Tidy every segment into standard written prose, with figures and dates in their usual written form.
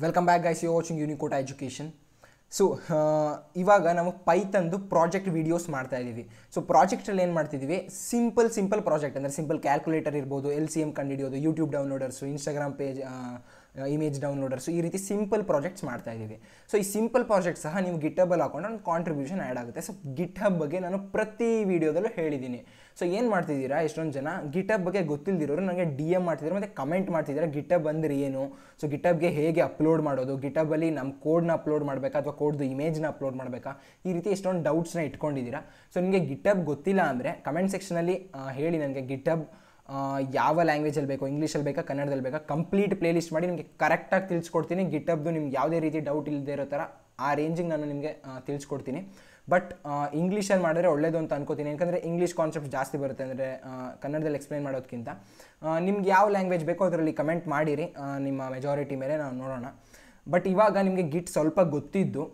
Welcome back guys, you watching Unicota education. So ಇವಾಗ ನಾವು ಪೈಥನ್ದು project videos ಮಾಡ್ತಾ ಇದ್ದೀವಿ. ಸೊ ಪ್ರಾಜೆಕ್ಟಲ್ಲಿ ಏನು ಮಾಡ್ತಿದ್ದೀವಿ, ಸಿಂಪಲ್ ಪ್ರಾಜೆಕ್ಟ್ ಅಂದರೆ ಸಿಂಪಲ್ ಕ್ಯಾಲ್ಕುಲೇಟರ್ ಇರ್ಬೋದು, LCM ಕಂಡುಹಿಡಿಯೋದು, YouTube downloaders, Instagram page image downloaders, ಈ ರೀತಿ ಸಿಂಪಲ್ ಪ್ರಾಜೆಕ್ಟ್ಸ್ ಮಾಡ್ತಾ ಇದ್ದೀವಿ. ಸೊ ಈ ಸಿಂಪಲ್ ಪ್ರಾಜೆಕ್ಟ್ ಸಹ ನೀವು ಗಿಟ್ಹಬ್ಬಲ್ಲಿ ಹಾಕೊಂಡು ಒಂದು ಕಾಂಟ್ರಿಬ್ಯೂಷನ್ ಆ್ಯಡ್ ಆಗುತ್ತೆ. ಸೊ ಗಿಟ್ಹಬ್ ಬಗ್ಗೆ ನಾನು ಪ್ರತಿ ವೀಡಿಯೋದಲ್ಲೂ ಹೇಳಿದ್ದೀನಿ. ಸೊ ಏನು ಮಾಡ್ತಿದ್ದೀರಾ, ಎಷ್ಟೊಂದು ಜನ ಗಿಟ್ಹಬ್ ಬಗ್ಗೆ ಗೊತ್ತಿಲ್ಲದಿರೋರು ನನಗೆ DM ಮಾಡ್ತಿದ್ದಾರೆ ಮತ್ತು ಕಮೆಂಟ್ ಮಾಡ್ತಿದ್ದಾರೆ ಗಿಟ್ಹಬ್ ಅಂದರೆ ಏನು, ಸೊ ಗಿಟ್ಹಬ್ಗೆ ಹೇಗೆ ಅಪ್ಲೋಡ್ ಮಾಡೋದು, ಗಿಟ್ಹಬ್ಬಲ್ಲಿ ನಮ್ಮ ಕೋಡ್ನ ಅಪ್ಲೋಡ್ ಮಾಡಬೇಕಾ ಅಥವಾ ಕೋಡ್ದು ಇಮೇಜ್ನ ಅಪ್ಲೋಡ್ ಮಾಡಬೇಕಾ, ಈ ರೀತಿ ಎಷ್ಟೊಂದು ಡೌಟ್ಸ್ನ ಇಟ್ಕೊಂಡಿದ್ದೀರಾ. ಸೊ ನಿಮಗೆ ಗಿಟ್ಹಬ್ ಗೊತ್ತಿಲ್ಲ ಅಂದರೆ ಕಮೆಂಟ್ ಸೆಕ್ಷನಲ್ಲಿ ಹೇಳಿ ನನಗೆ ಗಿಟ್ಹಬ್ ಯಾವ ಲ್ಯಾಂಗ್ವೇಜಲ್ಲಿ ಬೇಕೋ, ಇಂಗ್ಲೀಷಲ್ಲಿ ಬೇಕಾ, ಕನ್ನಡದಲ್ಲಿ ಬೇಕಾ, ಕಂಪ್ಲೀಟ್ ಪ್ಲೇ ಲಿಸ್ಟ್ ಮಾಡಿ ನಿಮಗೆ ಕರೆಕ್ಟಾಗಿ ತಿಳಿಸ್ಕೊಡ್ತೀನಿ. ಗಿಟ್ಹಬ್ದು ನಿಮ್ಗೆ ಯಾವುದೇ ರೀತಿ ಡೌಟ್ ಇಲ್ಲದೆ ಇರೋ ಥರ ಆ ರೇಂಜಿಗೆ ನಾನು ನಿಮಗೆ ತಿಳಿಸ್ಕೊಡ್ತೀನಿ. ಬಟ್ ಇಂಗ್ಲೀಷಲ್ಲಿ ಮಾಡಿದ್ರೆ ಒಳ್ಳೇದು ಅಂತ ಅನ್ಕೋತೀನಿ, ಯಾಕಂದರೆ ಇಂಗ್ಲೀಷ್ ಕಾನ್ಸೆಪ್ಟ್ ಜಾಸ್ತಿ ಬರುತ್ತೆ ಅಂದರೆ ಕನ್ನಡದಲ್ಲಿ ಎಕ್ಸ್ಪ್ಲೈನ್ ಮಾಡೋದಕ್ಕಿಂತ. ನಿಮ್ಗೆ ಯಾವ ಲ್ಯಾಂಗ್ವೇಜ್ ಬೇಕೋ ಅದರಲ್ಲಿ ಕಮೆಂಟ್ ಮಾಡಿರಿ, ನಿಮ್ಮ ಮೆಜಾರಿಟಿ ಮೇಲೆ ನಾವು ನೋಡೋಣ. ಬಟ್ ಇವಾಗ ನಿಮಗೆ ಗಿಟ್ ಸ್ವಲ್ಪ ಗೊತ್ತಿದ್ದು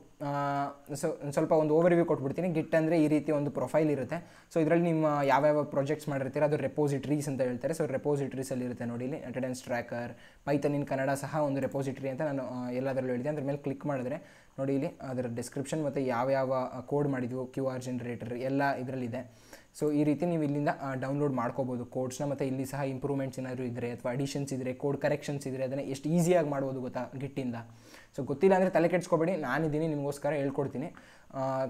ಸ್ವಲ್ಪ ಒಂದು ಓವರ್ವ್ಯೂ ಕೊಟ್ಬಿಡ್ತೀನಿ. ಗಿಟ್ ಅಂದರೆ ಈ ರೀತಿ ಒಂದು ಪ್ರೊಫೈಲ್ ಇರುತ್ತೆ. ಸೊ ಇದರಲ್ಲಿ ನಿಮ್ಮ ಯಾವ್ಯಾವ ಪ್ರಾಜೆಕ್ಟ್ಸ್ ಮಾಡಿರ್ತೀರ ಅದು ರೆಪೋಸಿಟ್ರೀಸ್ ಅಂತ ಹೇಳ್ತಾರೆ. ಸೊ ರೆಪೋಸಿಟ್ರೀಸಲ್ಲಿ ಇರುತ್ತೆ ನೋಡಿ, ಇಲ್ಲಿ ಅಟೆಂಡೆನ್ಸ್ ಟ್ರ್ಯಾಕರ್, ಪೈಥಾನ್ ಇನ್ ಕನ್ನಡ ಸಹ ಒಂದು ರೆಪೋಸಿಟ್ರಿ ಅಂತ ನಾನು ಎಲ್ಲದರಲ್ಲೂ ಹೇಳಿದೆ. ಅದ್ರ ಮೇಲೆ ಕ್ಲಿಕ್ ಮಾಡಿದ್ರೆ ನೋಡಿ, ಇಲ್ಲಿ ಅದರ ಡಿಸ್ಕ್ರಿಪ್ಷನ್ ಮತ್ತು ಯಾವ್ಯಾವ ಕೋಡ್ ಮಾಡಿದ್ವು, QR ಜನರೇಟರ್ ಎಲ್ಲ ಇದರಲ್ಲಿದೆ. ಸೊ ಈ ರೀತಿ ನೀವು ಇಲ್ಲಿಂದ ಡೌನ್ಲೋಡ್ ಮಾಡ್ಕೋಬೋದು ಕೋಡ್ಸ್ನ. ಮತ್ತು ಇಲ್ಲಿ ಸಹ ಇಂಪ್ರೂವ್ಮೆಂಟ್ಸ್ ಏನಾದರೂ ಇದ್ದರೆ ಅಥವಾ ಅಡಿಷನ್ಸ್ ಇದ್ದರೆ, ಕೋಡ್ ಕರೆಕ್ಷನ್ಸ್ ಇದ್ದರೆ ಅದನ್ನು ಎಷ್ಟು ಈಸಿಯಾಗಿ ಮಾಡ್ಬೋದು ಗೊತ್ತಾ ಗಿಟ್ಟಿಂದ. ಸೊ ಗೊತ್ತಿಲ್ಲ ಅಂದರೆ ತಲೆ ಕೆಡಿಸ್ಕೊಬೇಡಿ, ನಾನಿದ್ದೀನಿ ನಿಮಗೋಸ್ಕರ ಹೇಳ್ಕೊಡ್ತೀನಿ.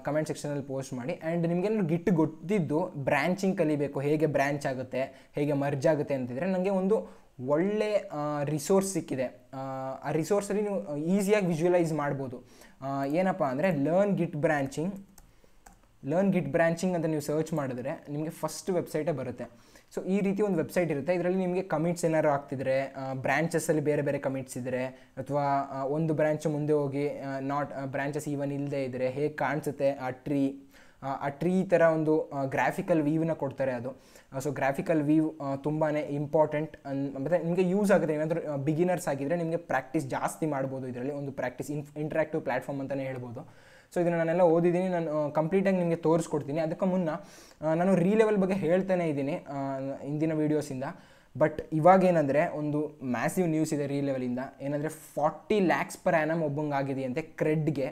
ಕಮೆಂಟ್ ಸೆಕ್ಷನಲ್ಲಿ ಪೋಸ್ಟ್ ಮಾಡಿ. ಆ್ಯಂಡ್ ನಿಮಗೇನು ಗಿಟ್ ಗೊತ್ತಿದ್ದು ಬ್ರ್ಯಾಂಚಿಂಗ್ ಕಲಿಬೇಕು, ಹೇಗೆ ಬ್ರ್ಯಾಂಚ್ ಆಗುತ್ತೆ, ಹೇಗೆ ಮರ್ಜ್ ಆಗುತ್ತೆ ಅಂತಿದ್ರೆ ನನಗೆ ಒಂದು ಒಳ್ಳೆ ರಿಸೋರ್ಸ್ ಸಿಕ್ಕಿದೆ. ಆ ರಿಸೋರ್ಸಲ್ಲಿ ನೀವು ಈಸಿಯಾಗಿ ವಿಜುವಲೈಸ್ ಮಾಡ್ಬೋದು. ಏನಪ್ಪ ಅಂದರೆ ಲರ್ನ್ ಗಿಟ್ ಬ್ರ್ಯಾಂಚಿಂಗ್ ಅಂತ ನೀವು ಸರ್ಚ್ ಮಾಡಿದ್ರೆ ನಿಮಗೆ ಫಸ್ಟ್ ವೆಬ್ಸೈಟೇ ಬರುತ್ತೆ. ಸೊ ಈ ರೀತಿ ಒಂದು ವೆಬ್ಸೈಟ್ ಇರುತ್ತೆ. ಇದರಲ್ಲಿ ನಿಮಗೆ ಕಮಿಟ್ಸ್ ಏನಾದ್ರು ಆಗ್ತಿದ್ರೆ, ಬ್ರ್ಯಾಂಚಸ್ಸಲ್ಲಿ ಬೇರೆ ಬೇರೆ ಕಮಿಟ್ಸ್ ಇದ್ದರೆ, ಅಥವಾ ಒಂದು ಬ್ರ್ಯಾಂಚ್ ಮುಂದೆ ಹೋಗಿ ಬ್ರ್ಯಾಂಚಸ್ ಈವನ್ ಇಲ್ಲದೆ ಇದ್ದರೆ ಹೇಗೆ ಕಾಣಿಸುತ್ತೆ ಆ ಟ್ರೀ ಥರ ಒಂದು ಗ್ರಾಫಿಕಲ್ ವ್ಯೂನ ಕೊಡ್ತಾರೆ ಅದು. ಸೊ ಗ್ರಾಫಿಕಲ್ ವ್ಯೂ ತುಂಬಾ ಇಂಪಾರ್ಟೆಂಟ್. ಮತ್ತು ನಿಮಗೆ ಯೂಸ್ ಆಗುತ್ತೆ. ಏನಾದರೂ ಬಿಗಿನರ್ಸ್ ಆಗಿದ್ದರೆ ನಿಮಗೆ ಪ್ರಾಕ್ಟೀಸ್ ಜಾಸ್ತಿ ಮಾಡ್ಬೋದು. ಇದರಲ್ಲಿ ಒಂದು ಪ್ರಾಕ್ಟೀಸ್ ಇಂಟ್ರಾಕ್ಟಿವ್ ಪ್ಲ್ಯಾಟ್ಫಾರ್ಮ್ ಅಂತಲೇ ಹೇಳ್ಬೋದು. ಸೊ ಇದನ್ನು ನಾನೆಲ್ಲ ಓದಿದ್ದೀನಿ, ನಾನು ಕಂಪ್ಲೀಟಾಗಿ ನಿಮಗೆ ತೋರಿಸ್ಕೊಡ್ತೀನಿ. ಅದಕ್ಕೆ ಮುನ್ನ ನಾನು ರೀಲೆವೆಲ್ ಬಗ್ಗೆ ಹೇಳ್ತಾನೆ ಇದ್ದೀನಿ ಇಂದಿನ ವೀಡಿಯೋಸಿಂದ. ಬಟ್ ಇವಾಗೇನೆಂದರೆ ಒಂದು ಮ್ಯಾಸಿವ್ ನ್ಯೂಸ್ ಇದೆ ರೀಲೆವೆಲಿಂದ. ಏನಂದರೆ 40 lakhs per annum ಒಬ್ಬಂಗೆ ಆಗಿದೆಯಂತೆ ಕ್ರೆಡ್ಗೆ.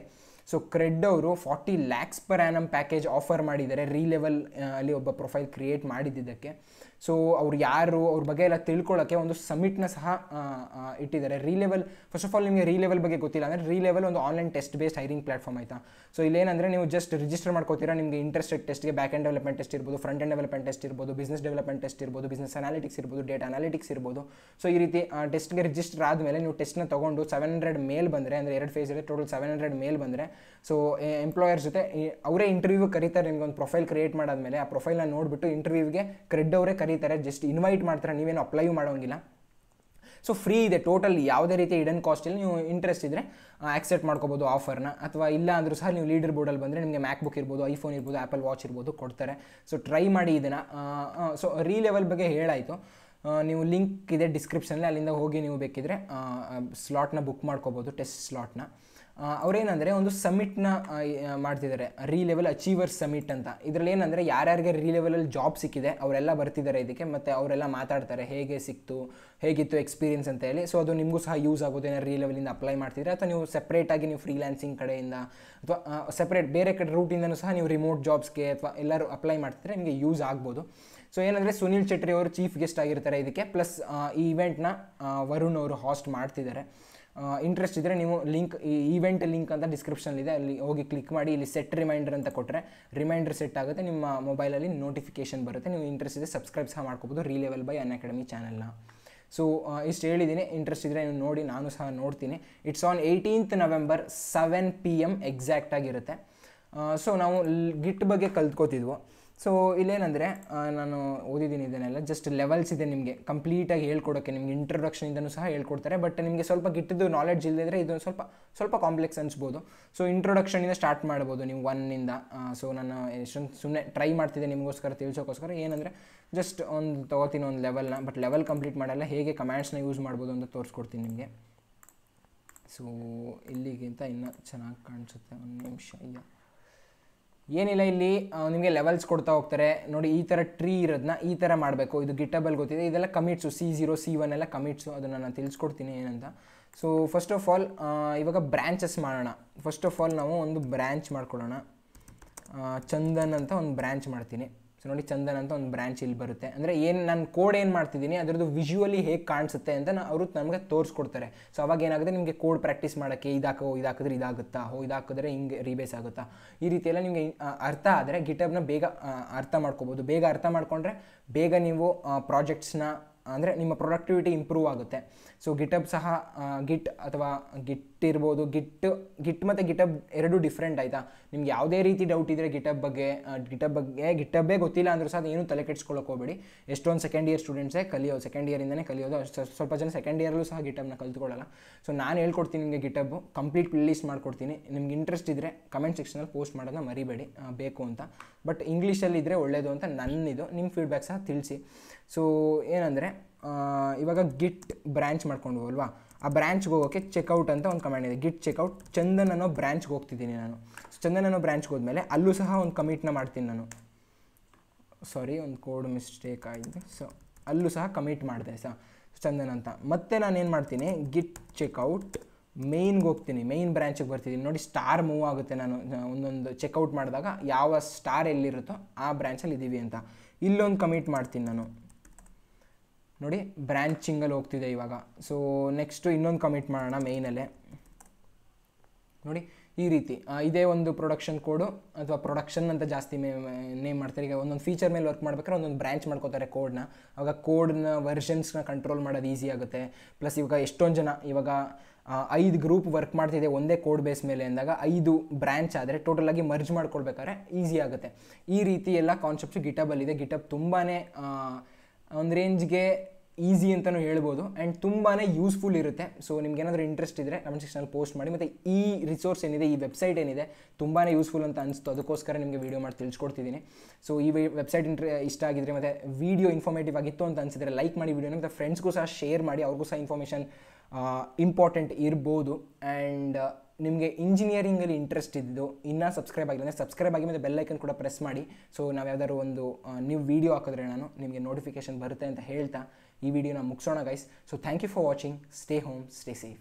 ಸೊ ಕ್ರೆಡ್ ಅವರು 40 lakhs per annum package offer ಮಾಡಿದ್ದಾರೆ ರೀಲೆವೆಲ್ ಅಲ್ಲಿ ಒಬ್ಬ ಪ್ರೊಫೈಲ್ ಕ್ರಿಯೇಟ್ ಮಾಡಿದ್ದಕ್ಕೆ. ಸೊ ಅವ್ರು ಯಾರು, ಅವ್ರ ಬಗ್ಗೆ ಎಲ್ಲ ತಿಳ್ಕೊಳ್ಳೋಕ್ಕೆ ಒಂದು ಸಮಿಟ್ನ ಸಹ ಇಟ್ಟಿದ್ದಾರೆ. ರೀಲೆವೆಲ್, ಫಸ್ಟ್ ಆಫ್ ಆಲ್ ನಿಮಗೆ ರೀಲೆವೆಲ್ ಬಗ್ಗೆ ಗೊತ್ತಿಲ್ಲ ಅಂದರೆ ರೀಲೆವೆಲ್ ಒಂದು online test based hiring platform ಆಯಿತಾ. ಸೊ ಇಲ್ಲೇನಂದರೆ ನೀವು ಜಸ್ಟ್ ರಿಜಿಸ್ಟರ್ ಮಾಡ್ಕೋತೀರಾ. ನಿಮಗೆ ಇಂಟ್ರೆಸ್ಟೆಡ್ ಟೆಸ್ಟ್ಗೆ ಬ್ಯಾಕ್ ಎಂಡ್ ಡೆವಲಪ್ಮೆಂಟ್ ಟೆಸ್ಟ್ ಇರ್ಬೋದು, ಫ್ರಂಟ್ ಎಂಡ್ ಡೆವಲಪ್ಮೆಂಟ್ ಟೆಸ್ಟ್ ಇರ್ಬೋದು, ಬಿಸ್ನೆಸ್ ಡೆವಲಪ್ಮೆಂಟ್ ಟೆಸ್ಟ್ ಇರ್ಬೋದು, ಬಿಸ್ನೆಸ್ ಅನಾಲಿಟಿಕ್ಸ್ ಇರ್ಬೋದು, ಡೇಟಾ ಅನಾಲಿಟಿಕ್ಸ್ ಇರ್ಬೋದು. ಸೊ ಈ ರೀತಿ ಟೆಸ್ಟ್ಗೆ ರಿಜಿಸ್ಟರ್ ಆದಮೇಲೆ ನೀವು ಟೆಸ್ಟ್ನ ತೊಗೊಂಡು 700 ಮೇಲ್ ಬಂದರೆ, ಅಂದರೆ 2 ಫೇಸ್ ಇದೆ, ಟೋಟಲ್ 700 ಮೇಲ್ ಬಂದರೆ, ಸೊ ಎಂಪ್ಲಾಯರ್ ಜೊತೆ ಅವರೇ ಇಂಟರ್ವ್ಯೂಗೆ ಕರೀತಾರೆ. ನಿಮ್ಗೆ ಒಂದು ಪ್ರೊಫೈಲ್ ಕ್ರಿಯೇಟ್ ಮಾಡಾದಮೇಲೆ ಆ ಪ್ರೊಫೈಲ್ನ ನೋಡಿಬಿಟ್ಟು ಇಂಟರ್ವ್ಯೂಗೆ ಕ್ರೆಡ್ ಅವರೇ ಕರೀತಾರೆ. ಜಸ್ಟ್ ಇನ್ವೈಟ್ ಮಾಡ್ತಾರೆ, ನೀವೇನು ಅಪ್ಲೈ ಮಾಡೋಂಗಿಲ್ಲ. ಸೊ ಫ್ರೀ ಇದೆ ಟೋಟಲ್, ಯಾವುದೇ ರೀತಿ ಹಿಡನ್ ಕಾಸ್ಟ್ ಇಲ್ಲ. ನೀವು ಇಂಟ್ರೆಸ್ಟ್ ಇದ್ದರೆ ಆಕ್ಸೆಪ್ಟ್ ಮಾಡ್ಕೋಬೋದು ಆಫರ್ನ. ಅಥವಾ ಇಲ್ಲ ಅಂದರೂ ಸಹ ನೀವು ಲೀಡರ್ ಬೋರ್ಡಲ್ಲಿ ಬಂದರೆ ನಿಮಗೆ ಮ್ಯಾಕ್ಬುಕ್ ಇರ್ಬೋದು, ಐಫೋನ್ ಇರ್ಬೋದು, ಆ್ಯಪಲ್ ವಾಚ್ ಇರ್ಬೋದು ಕೊಡ್ತಾರೆ. ಸೊ ಟ್ರೈ ಮಾಡಿ ಇದನ್ನು. ಸೊ ರೀಲೆವೆಲ್ ಬಗ್ಗೆ ಹೇಳಾಯಿತು. ನೀವು ಲಿಂಕ್ ಇದೆ ಡಿಸ್ಕ್ರಿಪ್ಷನಲ್ಲಿ, ಅಲ್ಲಿಂದ ಹೋಗಿ ನೀವು ಬೇಕಿದ್ರೆ ಸ್ಲಾಟ್ನ ಬುಕ್ ಮಾಡ್ಕೋಬೋದು, ಟೆಸ್ಟ್ ಸ್ಲಾಟ್ನ. ಅವರೇನಂದರೆ ಒಂದು ಸಮಿಟ್ನ ಮಾಡ್ತಿದ್ದಾರೆ, ರೀಲೆವೆಲ್ ಅಚೀವರ್ಸ್ ಸಮಿಟ್ ಅಂತ. ಇದರಲ್ಲಿ ಏನಂದರೆ ಯಾರ್ಯಾರಿಗೆ ರೀಲೆವೆಲಲ್ಲಿ ಜಾಬ್ ಸಿಕ್ಕಿದೆ ಅವರೆಲ್ಲ ಬರ್ತಿದ್ದಾರೆ ಇದಕ್ಕೆ, ಮತ್ತು ಅವರೆಲ್ಲ ಮಾತಾಡ್ತಾರೆ ಹೇಗೆ ಸಿಕ್ತು, ಹೇಗಿತ್ತು ಎಕ್ಸ್ಪೀರಿಯನ್ಸ್ ಅಂತ ಹೇಳಿ. ಸೊ ಅದು ನಿಮಗೂ ಸಹ ಯೂಸ್ ಆಗೋದು. ಏನಾದ್ರು ರೀಲೆವೆಲಿಂದ ಅಪ್ಲೈ ಮಾಡ್ತಿದ್ರೆ, ಅಥವಾ ನೀವು ಸೆಪ್ರೇಟಾಗಿ ನೀವು ಫ್ರೀಲ್ಯಾನ್ಸಿಂಗ್ ಕಡೆಯಿಂದ ಅಥವಾ ಸೆಪ್ರೇಟ್ ಬೇರೆ ಕಡೆ ರೂಟಿಂದನೂ ಸಹ ನೀವು ರಿಮೋಟ್ ಜಾಬ್ಸ್ಗೆ ಅಥವಾ ಎಲ್ಲರೂ ಅಪ್ಲೈ ಮಾಡ್ತಿದ್ರೆ ನಿಮಗೆ ಯೂಸ್ ಆಗ್ಬೋದು. ಸೊ ಏನಂದರೆ ಸುನಿಲ್ ಚಟ್ರಿ ಅವರು ಚೀಫ್ ಗೆಸ್ಟ್ ಆಗಿರ್ತಾರೆ ಇದಕ್ಕೆ. ಪ್ಲಸ್ ಈ ಇವೆಂಟ್ನ ವರುಣ್ ಅವರು ಹಾಸ್ಟ್ ಮಾಡ್ತಿದ್ದಾರೆ. ಇಂಟ್ರೆಸ್ಟ್ ಇದ್ದರೆ ನೀವು ಈ ಈವೆಂಟ್ ಲಿಂಕ್ ಅಂತ ಡಿಸ್ಕ್ರಿಪ್ಷನಲ್ಲಿದೆ, ಅಲ್ಲಿ ಹೋಗಿ ಕ್ಲಿಕ್ ಮಾಡಿ. ಇಲ್ಲಿ ಸೆಟ್ ರಿಮೈಂಡರ್ ಅಂತ ಕೊಟ್ಟರೆ ರಿಮೈಂಡರ್ ಸೆಟ್ ಆಗುತ್ತೆ, ನಿಮ್ಮ ಮೊಬೈಲಲ್ಲಿ ನೋಟಿಫಿಕೇಷನ್ ಬರುತ್ತೆ. ನೀವು ಇಂಟ್ರೆಸ್ಟ್ ಇದೆ ಸಬ್ಸ್ಕ್ರೈಬ್ ಸಹ ಮಾಡ್ಕೋಬೋದು ರೀಲೆವೆಲ್ ಬೈ ಅನ್ಅಕಾಡೆಮಿ ಚಾನಲ್ನ. ಸೊ ಇಷ್ಟು ಹೇಳಿದ್ದೀನಿ. ಇಂಟ್ರೆಸ್ಟ್ ಇದ್ದರೆ ನೀವು ನೋಡಿ, ನಾನು ಸಹ ನೋಡ್ತೀನಿ. It's on 18th November 7 PM ಎಕ್ಸಾಕ್ಟಾಗಿರುತ್ತೆ. ಸೊ ನಾವು ಗಿಟ್ ಬಗ್ಗೆ ಕಲ್ತ್ಕೋತಿದ್ವು. ಸೊ ಇಲ್ಲೇನಂದರೆ ನಾನು ಓದಿದ್ದೀನಿ ಇದನ್ನೆಲ್ಲ, ಜಸ್ಟ್ ಲೆವೆಲ್ಸ್ ಇದೆ ನಿಮಗೆ ಕಂಪ್ಲೀಟಾಗಿ ಹೇಳ್ಕೊಡೋಕ್ಕೆ. ನಿಮ್ಗೆ ಇಂಟ್ರೊಡಕ್ಷನಿಂದನೂ ಸಹ ಹೇಳ್ಕೊಡ್ತಾರೆ. ಬಟ್ ನಿಮಗೆ ಸ್ವಲ್ಪ ಗಿಟ್ಟಿದ್ದು ನಾಲೆಡ್ಜ್ ಇಲ್ಲದಿದ್ದರೆ ಇದು ಸ್ವಲ್ಪ ಕಾಂಪ್ಲೆಕ್ಸ್ ಅನಿಸ್ಬೋದು. ಸೊ ಇಂಟ್ರೊಡಕ್ಷನಿಂದ ಸ್ಟಾರ್ಟ್ ಮಾಡ್ಬೋದು ನೀವು 1 ಸೊ ನಾನು ಎಷ್ಟೊಂದು ಸುಮ್ಮನೆ ಟ್ರೈ ಮಾಡ್ತಿದ್ದೆ ನಿಮಗೋಸ್ಕರ ತಿಳಿಸೋಕ್ಕೋಸ್ಕರ. ಏನಂದರೆ ಜಸ್ಟ್ ಒಂದು ತೊಗೋತೀನಿ ಒಂದು ಲೆವೆಲ್ನ, ಬಟ್ ಲೆವೆಲ್ ಕಂಪ್ಲೀಟ್ ಮಾಡಲ್ಲ, ಹೇಗೆ ಕಮ್ಯಾಂಡ್ಸ್ನ ಯೂಸ್ ಮಾಡ್ಬೋದು ಅಂತ ತೋರಿಸ್ಕೊಡ್ತೀನಿ ನಿಮಗೆ. ಸೊ ಇಲ್ಲಿಗಿಂತ ಇನ್ನೂ ಚೆನ್ನಾಗಿ ಕಾಣಿಸುತ್ತೆ. ಒಂದು ನಿಮಿಷ. ಏನಿಲ್ಲ, ಇಲ್ಲಿ ನಿಮಗೆ ಲೆವೆಲ್ಸ್ ಕೊಡ್ತಾ ಹೋಗ್ತಾರೆ ನೋಡಿ. ಈ ಥರ ಟ್ರೀ ಇರೋದನ್ನ ಈ ಥರ ಮಾಡಬೇಕು. ಇದು ಗಿಟಬಲ್ ಗೊತ್ತಿದೆ, ಇದೆಲ್ಲ ಕಮಿಟ್ಸು C0 C1 ಎಲ್ಲ ಕಮಿಟ್ಸು. ಅದನ್ನು ನಾನು ತಿಳಿಸ್ಕೊಡ್ತೀನಿ ಏನಂತ. ಸೊ ಫಸ್ಟ್ ಆಫ್ ಆಲ್ ಇವಾಗ ಬ್ರ್ಯಾಂಚಸ್ ಮಾಡೋಣ. ಫಸ್ಟ್ ಆಫ್ ಆಲ್ ನಾವು ಒಂದು ಬ್ರ್ಯಾಂಚ್ ಮಾಡ್ಕೊಳ್ಳೋಣ. ಚಂದನ್ ಅಂತ ಒಂದು ಬ್ರ್ಯಾಂಚ್ ಮಾಡ್ತೀನಿ. ಸೊ ನೋಡಿ, ಚಂದನ್ ಅಂತ ಒಂದು ಬ್ರ್ಯಾಂಚ್ ಇಲ್ಲಿ ಬರುತ್ತೆ. ಅಂದರೆ ಏನು ನಾನು ಕೋಡ್ ಏನು ಮಾಡ್ತಿದ್ದೀನಿ ಅದರದ್ದು ವಿಜುವಲಿ ಹೇಗೆ ಕಾಣಿಸುತ್ತೆ ಅಂತ ಅವರು ನಮಗೆ ತೋರಿಸ್ಕೊಡ್ತಾರೆ. ಸೊ ಅವಾಗ ಏನಾಗುತ್ತೆ, ನಿಮಗೆ ಕೋಡ್ ಪ್ರಾಕ್ಟೀಸ್ ಮಾಡೋಕ್ಕೆ ಇದಾಕಿದ್ರೆ ಇದಾಗುತ್ತಾ, ಇದಾಕಿದ್ರೆ ಹಿಂಗೆ ರೀಬೇಸ್ ಆಗುತ್ತಾ, ಈ ರೀತಿ ಎಲ್ಲ ನಿಮಗೆ ಅರ್ಥ ಆದರೆ ಗಿಟಬ್ನ ಬೇಗ ಅರ್ಥ ಮಾಡ್ಕೋಬೋದು. ಬೇಗ ಅರ್ಥ ಮಾಡ್ಕೊಂಡ್ರೆ ಬೇಗ ನೀವು ಪ್ರಾಜೆಕ್ಟ್ಸ್ನ ಅಂದರೆ ನಿಮ್ಮ ಪ್ರೊಡಕ್ಟಿವಿಟಿ ಇಂಪ್ರೂವ್ ಆಗುತ್ತೆ. ಸೊ ಗಿಟಬ್ ಸಹ ಗಿಟ್ ಅಥವಾ ಗಿಟ್ ಇರ್ಬೋದು. ಗಿಟ್ ಮತ್ತು ಗಿಟಬ್ ಎರಡೂ ಡಿಫ್ರೆಂಟ್ ಆಯಿತಾ. ನಿಮ್ಗೆ ಯಾವುದೇ ರೀತಿ ಡೌಟ್ ಇದ್ದರೆ ಗಿಟಬ್ಬೇ ಗೊತ್ತಿಲ್ಲ ಅಂದರೂ ಸಹ ಏನೂ ತಲೆ ಕೆಡಿಸ್ಕೊಳ್ಳೋಕೆ ಹೋಗಬೇಡಿ. ಎಷ್ಟೊಂದು ಸೆಕೆಂಡ್ ಇಯರ್ ಸ್ಟೂಡೆಂಟ್ಸೇ ಸೆಕೆಂಡ್ ಇಯರಿಂದನೇ ಕಲಿಯೋದು. ಸ್ವಲ್ಪ ಜನ ಸೆಕೆಂಡ್ ಇಯರಲ್ಲೂ ಸಹ ಗಿಟಬ್ನ ಕಲ್ತ್ಕೊಳ್ಳಲ್ಲ. ಸೊ ನಾನು ಹೇಳ್ಕೊಡ್ತೀನಿ ನಿಮಗೆ ಗಿಟಬ್ಬು ಕಂಪ್ಲೀಟ್ ಪ್ಲೇ ಲಿಸ್ಟ್ ಮಾಡ್ಕೊಡ್ತೀನಿ. ನಿಮ್ಗೆ ಇಂಟ್ರೆಸ್ಟ್ ಇದ್ದರೆ ಕಮೆಂಟ್ ಸೆಕ್ಷನಲ್ಲಿ ಪೋಸ್ಟ್ ಮಾಡೋದನ್ನ ಮರಿಬೇಡಿ ಬೇಕು ಅಂತ. ಬಟ್ ಇಂಗ್ಲೀಷಲ್ಲಿ ಇದ್ದರೆ ಒಳ್ಳೆಯದು ಅಂತ ನನ್ನಿದು. ನಿಮ್ಮ ಫೀಡ್ಬ್ಯಾಕ್ ಸಹ ತಿಳಿಸಿ. ಸೊ ಏನಂದರೆ ಇವಾಗ ಗಿಟ್ ಬ್ರ್ಯಾಂಚ್ ಮಾಡ್ಕೊಂಡು ಅಲ್ವಾ, ಆ ಬ್ರ್ಯಾಂಚ್ಗೆ ಹೋಗೋಕ್ಕೆ ಚೆಕ್ಔಟ್ ಅಂತ ಒಂದು ಕಮಾಂಡ್ ಇದೆ. ಗಿಟ್ ಚೆಕ್ಔಟ್ ಚಂದನ್ ಅನ್ನೋ ಬ್ರ್ಯಾಂಚ್ಗೆ ಹೋಗ್ತಿದ್ದೀನಿ ನಾನು. ಚಂದನ್ ಅನ್ನೋ ಬ್ರ್ಯಾಂಚ್ಗೆ ಹೋದ್ಮೇಲೆ ಅಲ್ಲೂ ಸಹ ಒಂದು ಕಮಿಟ್ನ ಮಾಡ್ತೀನಿ ನಾನು. ಸಾರಿ, ಒಂದು ಕೋಡ್ ಮಿಸ್ಟೇಕ್ ಆಗಿದೆ. ಸೊ ಅಲ್ಲೂ ಸಹ ಕಮಿಟ್ ಮಾಡಿದೆ ಚಂದನ್ ಅಂತ. ಮತ್ತೆ ನಾನು ಏನು ಮಾಡ್ತೀನಿ, ಗಿಟ್ ಚೆಕ್ಔಟ್ ಮೇಯ್ನ್ಗೆ ಹೋಗ್ತೀನಿ. ಮೇಯ್ನ್ ಬ್ರ್ಯಾಂಚಿಗೆ ಬರ್ತಿದ್ದೀನಿ. ನೋಡಿ, ಸ್ಟಾರ್ ಮೂವ್ ಆಗುತ್ತೆ. ನಾನು ಒಂದೊಂದು ಚೆಕ್ಔಟ್ ಮಾಡಿದಾಗ ಯಾವ ಸ್ಟಾರ್ ಎಲ್ಲಿರುತ್ತೋ ಆ ಬ್ರ್ಯಾಂಚಲ್ಲಿ ಇದ್ದೀವಿ ಅಂತ. ಇಲ್ಲೊಂದು ಕಮಿಟ್ ಮಾಡ್ತೀನಿ ನಾನು. ನೋಡಿ, ಬ್ರ್ಯಾಂಚಿಂಗಲ್ಲಿ ಹೋಗ್ತಿದೆ ಇವಾಗ. ಸೊ ನೆಕ್ಸ್ಟು ಇನ್ನೊಂದು ಕಮಿಟ್ ಮಾಡೋಣ ಮೇಯ್ನಲ್ಲೇ. ನೋಡಿ ಈ ರೀತಿ ಇದೇ ಒಂದು ಪ್ರೊಡಕ್ಷನ್ ಕೋಡು ಅಥವಾ ಪ್ರೊಡಕ್ಷನ್ ಅಂತ ಜಾಸ್ತಿ ನೇಮ್ ಮಾಡ್ತಾರೆ. ಈಗ ಒಂದೊಂದು ಫೀಚರ್ ಮೇಲೆ ವರ್ಕ್ ಮಾಡ್ಬೇಕಾದ್ರೆ ಒಂದೊಂದು ಬ್ರ್ಯಾಂಚ್ ಮಾಡ್ಕೋತಾರೆ ಕೋಡ್ನ. ಆವಾಗ ಕೋಡ್ನ ವರ್ಷನ್ಸ್ನ ಕಂಟ್ರೋಲ್ ಮಾಡೋದು ಈಸಿ ಆಗುತ್ತೆ. ಪ್ಲಸ್ ಇವಾಗ ಎಷ್ಟೊಂದು ಜನ ಇವಾಗ 5 ಗ್ರೂಪ್ ವರ್ಕ್ ಮಾಡ್ತಿದೆ ಒಂದೇ ಕೋಡ್ ಬೇಸ್ ಮೇಲೆ ಅಂದಾಗ 5 ಬ್ರ್ಯಾಂಚ್ ಆದರೆ ಟೋಟಲಾಗಿ ಮರ್ಜ್ ಮಾಡ್ಕೊಳ್ಬೇಕಾದ್ರೆ ಈಸಿ ಆಗುತ್ತೆ. ಈ ರೀತಿ ಎಲ್ಲ ಕಾನ್ಸೆಪ್ಟ್ಸು ಗಿಟಬಲ್ಲಿದೆ. ಗಿಟಬ್ ತುಂಬಾ ಒಂದು ರೇಂಜ್ಗೆ ಈಸಿ ಅಂತಲೂ ಹೇಳ್ಬೋದು ಆ್ಯಂಡ್ ತುಂಬಾ ಯೂಸ್ಫುಲ್ ಇರುತ್ತೆ. ಸೊ ನಿಮ್ಗೇನಾದರೂ ಇಂಟ್ರೆಸ್ಟ್ ಇದ್ದರೆ ಕಮೆಂಟ್ ಸೆಕ್ಷನಲ್ಲಿ ಪೋಸ್ಟ್ ಮಾಡಿ. ಮತ್ತು ಈ ರಿಸೋರ್ಸ್ ಏನಿದೆ, ಈ ವೆಬ್ಸೈಟ್ ಏನಿದೆ ತುಂಬಾ ಯೂಸ್ಫುಲ್ ಅಂತ ಅನಿಸ್ತು, ಅದಕ್ಕೋಸ್ಕರ ನಿಮಗೆ ವೀಡಿಯೋ ಮಾಡಿ ತಿಳಿಸ್ಕೊಡ್ತಿದ್ದೀನಿ. ಸೊ ಈ ವೆಬ್ಸೈಟ್ ಇಷ್ಟ ಆಗಿದ್ರೆ ಮತ್ತು ವೀಡಿಯೋ ಇನ್ಫಾರ್ಮೇಟಿವ್ ಆಗಿತ್ತು ಅಂತ ಅನಿಸಿದರೆ ಲೈಕ್ ಮಾಡಿ ವೀಡಿಯೋನ, ಮತ್ತು ಫ್ರೆಂಡ್ಸ್ಗೂ ಸಹ ಶೇರ್ ಮಾಡಿ, ಅವ್ರಿಗೂ ಸಹ ಇನ್ಫಾರ್ಮೇಷನ್ ಇಂಪಾರ್ಟೆಂಟ್ ಇರ್ಬೋದು. ಆ್ಯಂಡ್ ನಿಮಗೆ ಇಂಜಿನಿಯರಿಂಗಲ್ಲಿ ಇಂಟ್ರೆಸ್ಟ್ ಇದ್ದು ಇನ್ನೂ ಸಬ್ಸ್ಕ್ರೈಬ್ ಆಗಿಲ್ಲ ಅಂದರೆ ಸಬ್ಸ್ಕ್ರೈಬ್ ಆಗಿ ಮತ್ತು ಬೆಲ್ ಐಕನ್ ಕೂಡ ಪ್ರೆಸ್ ಮಾಡಿ. ಸೊ ನಾವು ಯಾವ್ದಾದ್ರು ಒಂದು ನೀವು ವೀಡಿಯೋ ಹಾಕಿದ್ರೆ ನಿಮಗೆ ನೋಟಿಫಿಕೇಷನ್ ಬರುತ್ತೆ ಅಂತ ಹೇಳ್ತಾ ಈ ವಿಡಿಯೋನ ಮುಗಿಸೋಣ guys. So thank you for watching. Stay home, stay safe.